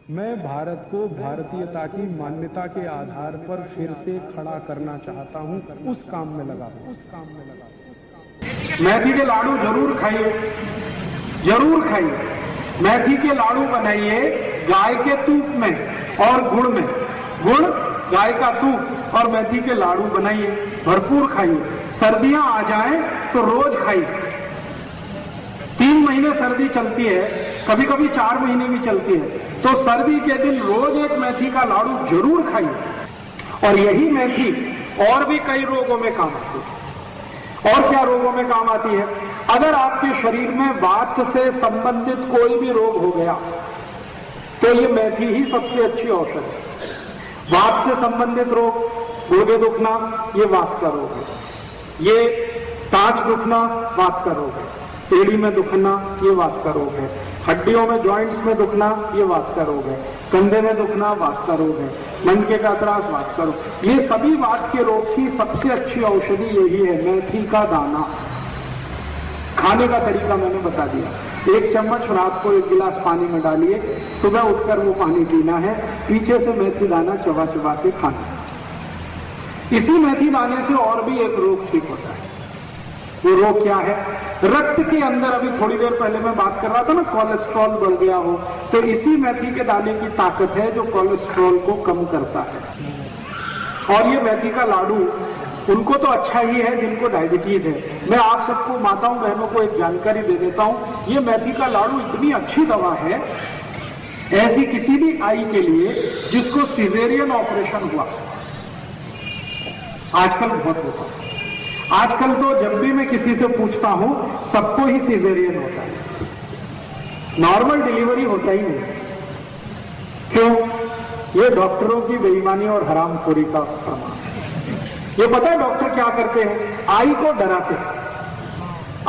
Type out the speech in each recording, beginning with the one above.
मैं भारत को भारतीयता की मान्यता के आधार पर फिर से खड़ा करना चाहता हूं, उस काम में लगा हूं। मेथी के लाडू जरूर खाइए, जरूर खाइए। मेथी के लाडू बनाइए गाय के तूप में और गुड़ में। गुड़, गाय का तूप और मेथी के लाडू बनाइए, भरपूर खाइए। सर्दियां आ जाएं तो रोज खाइए। 3 महीने सर्दी चलती है, कभी कभी 4 महीने भी चलती है, तो सर्दी के दिन रोज एक मेथी का लाडू जरूर खाइए। और यही मेथी और भी कई रोगों में काम आती है। और क्या रोगों में काम आती है? अगर आपके शरीर में वात से संबंधित कोई भी रोग हो गया तो ये मेथी ही सबसे अच्छी औषध है। वात से संबंधित रोग, गुर्दे दुखना, ये वात का रोग है। ये ताज दुखना वात का रोग है। एड़ी में दुखना, ये वात का रोग है। हड्डियों में, जॉइंट्स में दुखना, ये वात का रोग है। कंधे में दुखना वात का रोग है। मनके का त्रास वात का रोग। ये सभी वात के रोग की सबसे अच्छी औषधि यही है, मेथी का दाना। खाने का तरीका मैंने बता दिया। 1 चम्मच रात को 1 गिलास पानी में डालिए, सुबह उठकर वो पानी पीना है, पीछे से मेथी दाना चबा चबा के खाना। इसी मेथी दाने से और भी एक रोग ठीक होता है। वो रोग क्या है? रक्त के अंदर, अभी थोड़ी देर पहले मैं बात कर रहा था ना, कोलेस्ट्रॉल बढ़ गया हो, तो इसी मेथी के दाने की ताकत है जो कोलेस्ट्रॉल को कम करता है। और ये मेथी का लाडू उनको तो अच्छा ही है जिनको डायबिटीज है। मैं आप सबको, माताओं बहनों को, एक जानकारी दे देता हूं। ये मेथी का लाडू इतनी अच्छी दवा है, ऐसी किसी भी आई के लिए जिसको सिजेरियन ऑपरेशन हुआ, आजकल बहुत होता है। आजकल तो जब भी मैं किसी से पूछता हूं, सबको ही सिजेरियन होता है, नॉर्मल डिलीवरी होता ही नहीं। क्यों? ये डॉक्टरों की बेईमानी और हरामखोरी का प्रमाण। ये पता है डॉक्टर क्या करते हैं? आई को डराते हैं।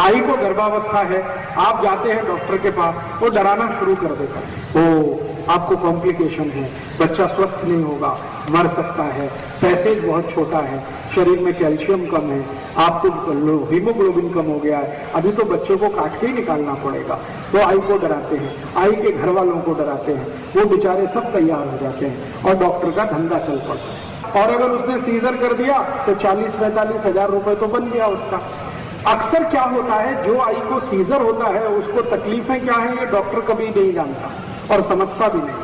आई को गर्भावस्था है, आप जाते हैं डॉक्टर के पास, वो डराना शुरू कर देता है। ओ, आपको कॉम्प्लिकेशन है, बच्चा स्वस्थ नहीं होगा, मर सकता है, पैसेज बहुत छोटा है, शरीर में कैल्शियम कम है, आपको हीमोग्लोबिन कम हो गया है, अभी तो बच्चे को काट के ही निकालना पड़ेगा। तो आई को डराते हैं, आई के घर वालों को डराते हैं, वो बेचारे सब तैयार हो जाते हैं और डॉक्टर का धंधा चल पड़ता है। और अगर उसने सीजर कर दिया तो 40-45 हजार रुपए तो बन गया उसका। अक्सर क्या होता है, जो आई को सीजर होता है उसको तकलीफें क्या है ये डॉक्टर कभी नहीं जानता और समझता भी नहीं।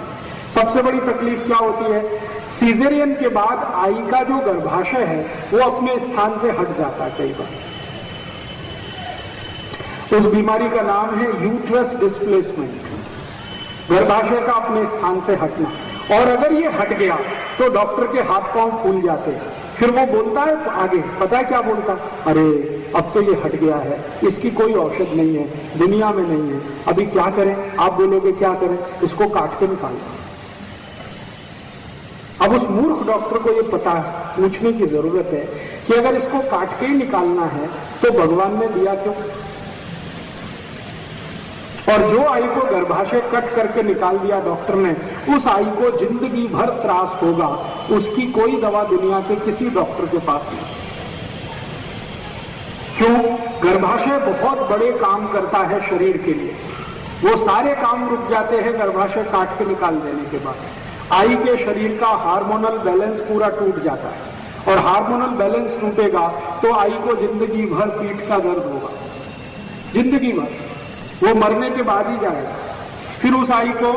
सबसे बड़ी तकलीफ क्या होती है? सीजरियन के बाद आई का जो गर्भाशय है वो अपने स्थान से हट जाता है कई बार। उस बीमारी का नाम है यूट्रस डिस्प्लेसमेंट, गर्भाशय का अपने स्थान से हटना। और अगर ये हट गया तो डॉक्टर के हाथ पांव फूल जाते हैं। फिर वो बोलता है आगे, पता है क्या बोलता? अरे अब तो ये हट गया है, इसकी कोई औषध नहीं है, दुनिया में नहीं है, अभी क्या करें? आप बोलोगे क्या करें? इसको काट के निकालो। अब उस मूर्ख डॉक्टर को ये पता पूछने की जरूरत है कि अगर इसको काट के ही निकालना है तो भगवान ने दिया क्यों? और जो आई को गर्भाशय कट करके निकाल दिया डॉक्टर ने, उस आई को जिंदगी भर त्रास होगा, उसकी कोई दवा दुनिया के किसी डॉक्टर के पास नहीं। क्यों? गर्भाशय बहुत बड़े काम करता है शरीर के लिए, वो सारे काम रुक जाते हैं गर्भाशय काट के निकाल देने के बाद। आई के शरीर का हार्मोनल बैलेंस पूरा टूट जाता है, और हार्मोनल बैलेंस टूटेगा तो आई को जिंदगी भर पीठ का दर्द होगा, जिंदगी भर। वो मरने के बाद ही जाएगा। फिर उस आई को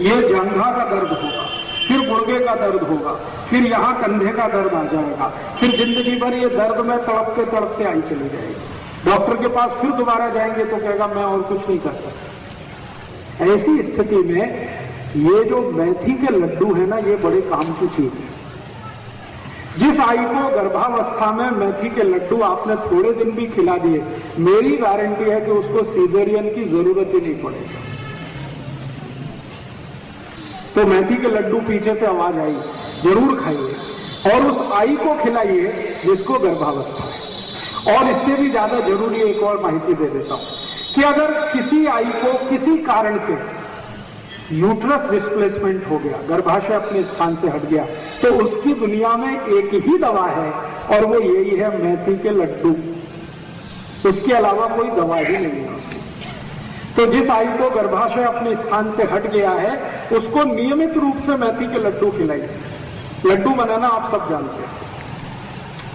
ये जंघा का दर्द होगा, फिर गुर्दे का दर्द होगा, फिर यहाँ कंधे का दर्द आ जाएगा, फिर जिंदगी भर ये दर्द में तड़पते आई चली जाएगी। डॉक्टर के पास फिर दोबारा जाएंगे तो कहेगा मैं और कुछ नहीं कर सकता। ऐसी स्थिति में ये जो मेथी के लड्डू है ना, ये बड़े काम की चीज है। जिस आई को गर्भावस्था में मेथी के लड्डू आपने थोड़े दिन भी खिला दिए, मेरी गारंटी है कि उसको सीजरियन की जरूरत ही नहीं पड़ेगी। तो मेथी के लड्डू पीछे से आवाज आई, जरूर खाइए और उस आई को खिलाइए जिसको गर्भावस्था है। और इससे भी ज्यादा जरूरी एक और माहिती दे देता हूं कि अगर किसी आई को किसी कारण से यूट्रस डिस्प्लेसमेंट हो गया, गर्भाशय अपने स्थान से हट गया, तो उसकी दुनिया में एक ही दवा है और वो यही है मेथी के लड्डू। उसके अलावा कोई दवा ही नहीं है उसकी। तो जिस आई को गर्भाशय अपने स्थान से हट गया है उसको नियमित रूप से मेथी के लड्डू खिलाइए। लड्डू बनाना आप सब जानते हैं।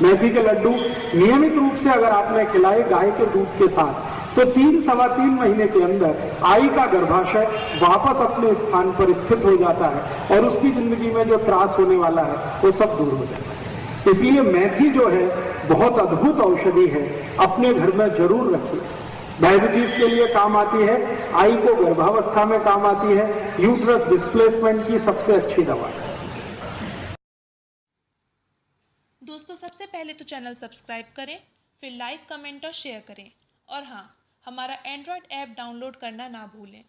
मेथी के लड्डू नियमित रूप से अगर आपने खिलाए गाय के दूध के साथ तो 3-3.25 महीने के अंदर आई का गर्भाशय वापस अपने स्थान पर स्थित हो जाता है और उसकी जिंदगी में जो त्रास होने वाला है वो सब दूर हो जाता है। इसलिए मेथी जो है बहुत अद्भुत औषधि है, अपने घर में जरूर रखिए। डायबिटीज के लिए काम आती है, आई को गर्भावस्था में काम आती है, यूट्रस डिस्प्लेसमेंट की सबसे अच्छी दवा है। दोस्तों सबसे पहले तो चैनल सब्सक्राइब करें, फिर लाइक, कमेंट और शेयर करें और हाँ, हमारा एंड्रॉयड ऐप डाउनलोड करना ना भूलें।